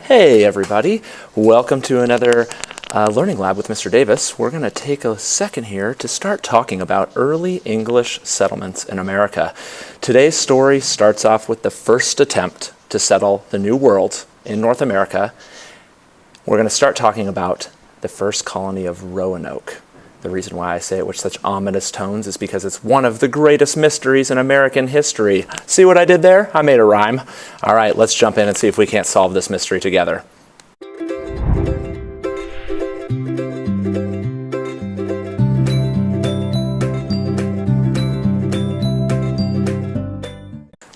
Hey everybody, welcome to another Learning Lab with Mr. Davis. We're going to take a second here to start talking about early English settlements in America. Today's story starts off with the first attempt to settle the New World in North America. We're going to start talking about the first colony of Roanoke. The reason why I say it with such ominous tones is because it's one of the greatest mysteries in American history. See what I did there? I made a rhyme. All right, let's jump in and see if we can't solve this mystery together.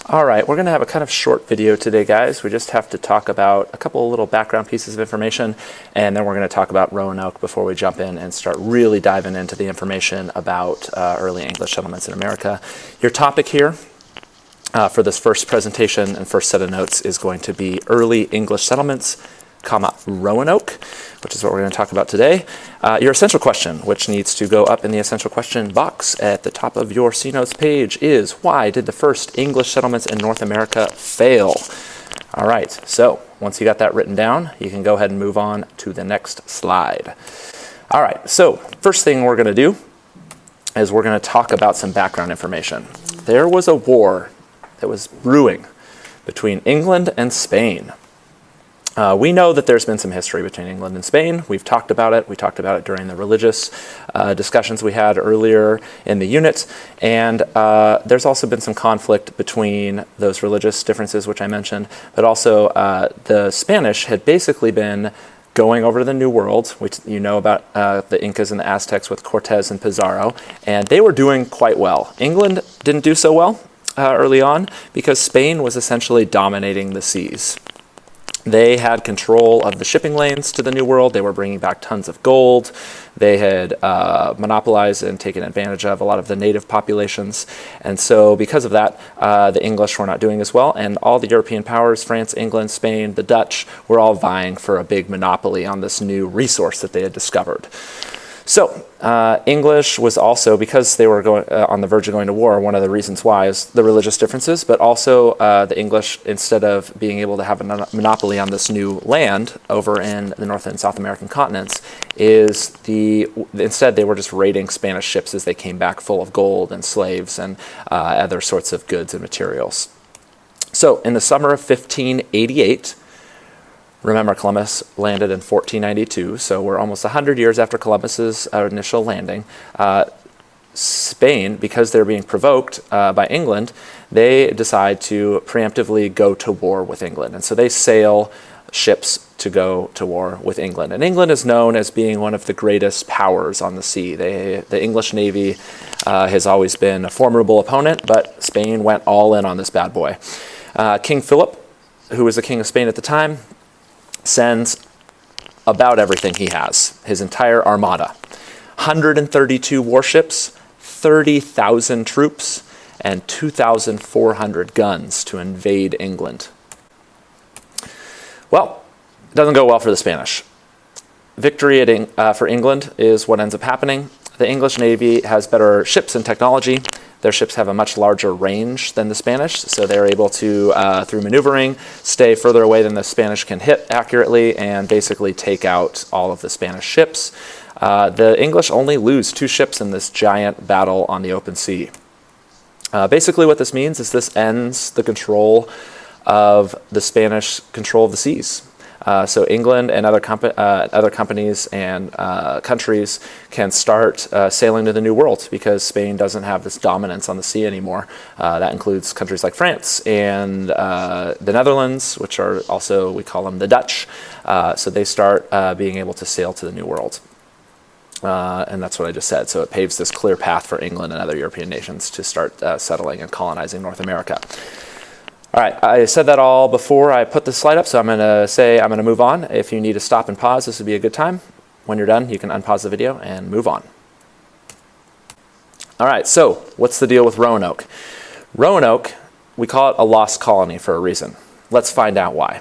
All right, we're going to have a kind of short video today, guys. We just have to talk about a couple of little background pieces of information, and then we're going to talk about Roanoke before we jump in and start really diving into the information about early English settlements in America. Your topic here for this first presentation and first set of notes is going to be early English settlements, Roanoke, which is what we're going to talk about today. Your essential question, which needs to go up in the essential question box at the top of your C Notes page, is why did the first English settlements in North America fail? All right, so once you got that written down, you can go ahead and move on to the next slide. All right, so first thing we're going to do is we're going to talk about some background information. There was a war that was brewing between England and Spain. We know that there's been some history between England and Spain. We've talked about it. We talked about it during the religious discussions we had earlier in the unit. And there's also been some conflict between those religious differences, which I mentioned. But also the Spanish had basically been going over to the New World, which you know about the Incas and the Aztecs with Cortez and Pizarro. And they were doing quite well. England didn't do so well early on because Spain was essentially dominating the seas. They had control of the shipping lanes to the New World. They were bringing back tons of gold. They had monopolized and taken advantage of a lot of the native populations. And so because of that, the English were not doing as well. And all the European powers, France, England, Spain, the Dutch, were all vying for a big monopoly on this new resource that they had discovered. So English was also, because they were going on the verge of going to war, one of the reasons why is the religious differences, but also the English, instead of being able to have a monopoly on this new land over in the North and South American continents, instead they were just raiding Spanish ships as they came back full of gold and slaves and other sorts of goods and materials. So in the summer of 1588, remember, Columbus landed in 1492, so we're almost 100 years after Columbus's initial landing. Spain, because they're being provoked by England, they decide to preemptively go to war with England. And so they sail ships to go to war with England. And England is known as being one of the greatest powers on the sea. The English Navy has always been a formidable opponent, but Spain went all in on this bad boy. King Philip, who was the king of Spain at the time, sends about everything he has, his entire armada. 132 warships, 30,000 troops, and 2,400 guns to invade England. Well, it doesn't go well for the Spanish. Victory for England is what ends up happening. The English Navy has better ships and technology. Their ships have a much larger range than the Spanish, so they're able to, through maneuvering, stay further away than the Spanish can hit accurately and basically take out all of the Spanish ships. The English only lose 2 ships in this giant battle on the open sea. Basically what this means is this ends the control of the Spanish control of the seas. So England and other companies and countries can start sailing to the New World because Spain doesn't have this dominance on the sea anymore. That includes countries like France and the Netherlands, which are also, we call them the Dutch. So they start being able to sail to the New World. And that's what I just said. So it paves this clear path for England and other European nations to start settling and colonizing North America. All right, I said that all before I put this slide up, so I'm going to move on. If you need to stop and pause, this would be a good time. When you're done, you can unpause the video and move on. All right, so what's the deal with Roanoke? Roanoke, we call it a lost colony for a reason. Let's find out why.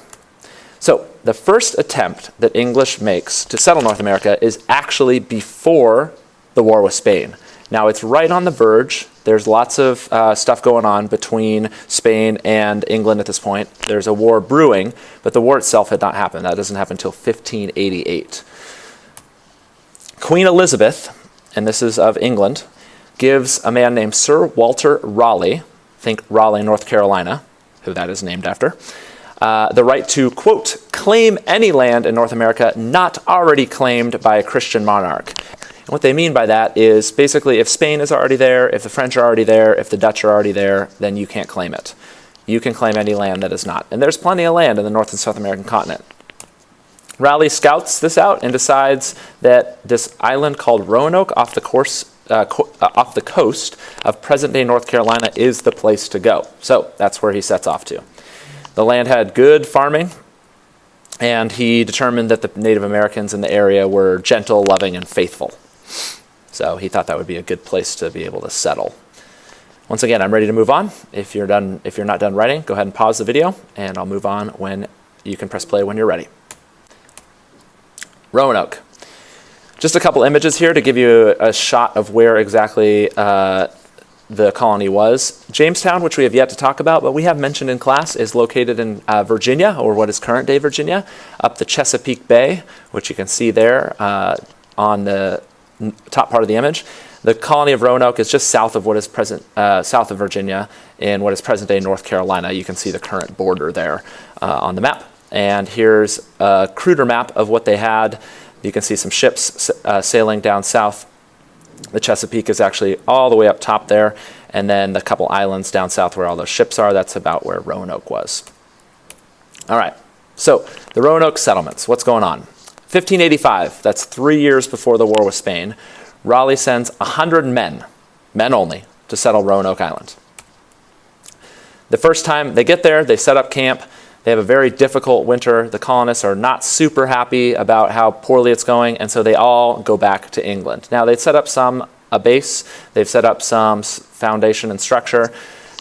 So the first attempt that English makes to settle North America is actually before the war with Spain. Now, it's right on the verge. There's lots of stuff going on between Spain and England at this point. There's a war brewing, but the war itself had not happened. That doesn't happen until 1588. Queen Elizabeth, and this is of England, gives a man named Sir Walter Raleigh, think Raleigh, North Carolina, who that is named after, the right to, quote, claim any land in North America not already claimed by a Christian monarch. And what they mean by that is basically if Spain is already there, if the French are already there, if the Dutch are already there, then you can't claim it. You can claim any land that is not. And there's plenty of land in the North and South American continent. Raleigh scouts this out and decides that this island called Roanoke off the coast of present-day North Carolina is the place to go. So that's where he sets off to. The land had good farming, and he determined that the Native Americans in the area were gentle, loving, and faithful. So he thought that would be a good place to be able to settle. Once again, I'm ready to move on. If you're not done writing, go ahead and pause the video, and I'll move on when you can press play when you're ready. Roanoke. Just a couple images here to give you a shot of where exactly the colony was. Jamestown, which we have yet to talk about, but we have mentioned in class, is located in Virginia, or what is current-day Virginia, up the Chesapeake Bay, which you can see there on the top part of the image. The colony of Roanoke is just south of what is south of Virginia in what is present-day North Carolina. You can see the current border there on the map. And here's a cruder map of what they had. You can see some ships sailing down south. The Chesapeake is actually all the way up top there, and then the couple islands down south where all those ships are, that's about where Roanoke was. All right, so the Roanoke Settlements, what's going on? 1585, that's 3 years before the war with Spain. Raleigh sends 100 men only, to settle Roanoke Island. The first time they get there, they set up camp. They have a very difficult winter. The colonists are not super happy about how poorly it's going, and so they all go back to England. Now, they've set up a base. They've set up some foundation and structure.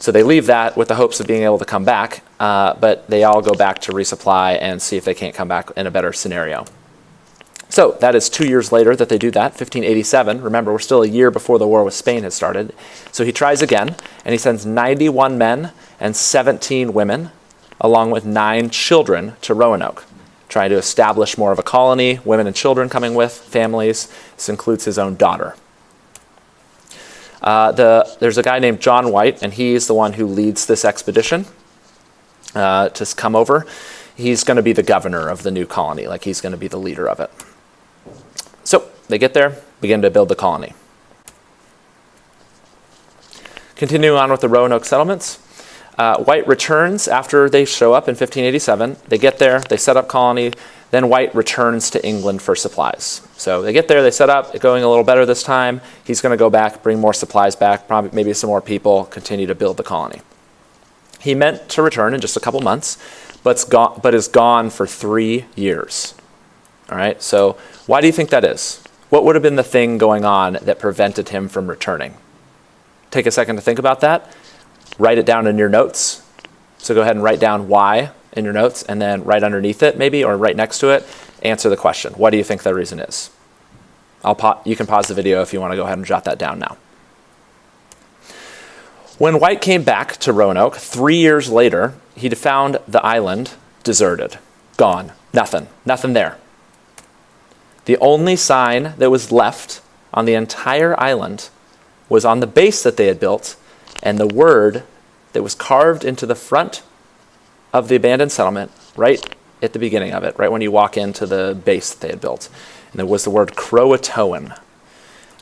So they leave that with the hopes of being able to come back, but they all go back to resupply and see if they can't come back in a better scenario. So that is 2 years later that they do that, 1587. Remember, we're still a year before the war with Spain has started. So he tries again, and he sends 91 men and 17 women, along with 9 children to Roanoke, trying to establish more of a colony, women and children coming with, families. This includes his own daughter. There's a guy named John White, and he's the one who leads this expedition to come over. He's going to be the governor of the new colony, like he's going to be the leader of it. So they get there, begin to build the colony. Continuing on with the Roanoke settlements, White returns after they show up in 1587. They get there, they set up colony, then White returns to England for supplies. So they get there, they set up, it's going a little better this time. He's going to go back, bring more supplies back, probably maybe some more people, continue to build the colony. He meant to return in just a couple months, but is gone for 3 years. All right, so why do you think that is? What would have been the thing going on that prevented him from returning? Take a second to think about that. Write it down in your notes. So go ahead and write down why in your notes, and then right underneath it maybe, or right next to it, answer the question. What do you think the reason is? You can pause the video if you want to go ahead and jot that down now. When White came back to Roanoke 3 years later, he found the island deserted, gone, nothing there. The only sign that was left on the entire island was on the base that they had built, and the word that was carved into the front of the abandoned settlement, right at the beginning of it, right when you walk into the base that they had built. And there was the word Croatoan.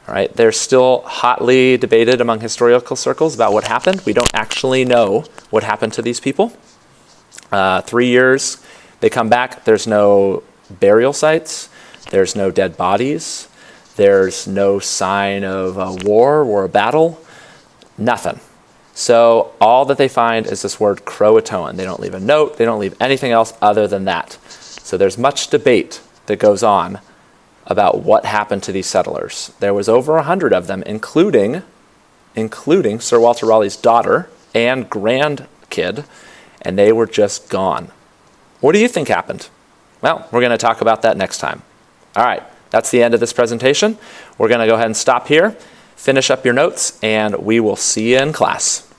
All right, they're still hotly debated among historical circles about what happened. We don't actually know what happened to these people. 3 years, they come back, there's no burial sites, there's no dead bodies, there's no sign of a war or a battle, nothing. So all that they find is this word Croatoan. They don't leave a note, they don't leave anything else other than that. So there's much debate that goes on about what happened to these settlers. There was over 100 of them, including Sir Walter Raleigh's daughter and grandkid, and they were just gone. What do you think happened? Well, we're going to talk about that next time. All right, that's the end of this presentation. We're going to go ahead and stop here, finish up your notes, and we will see you in class.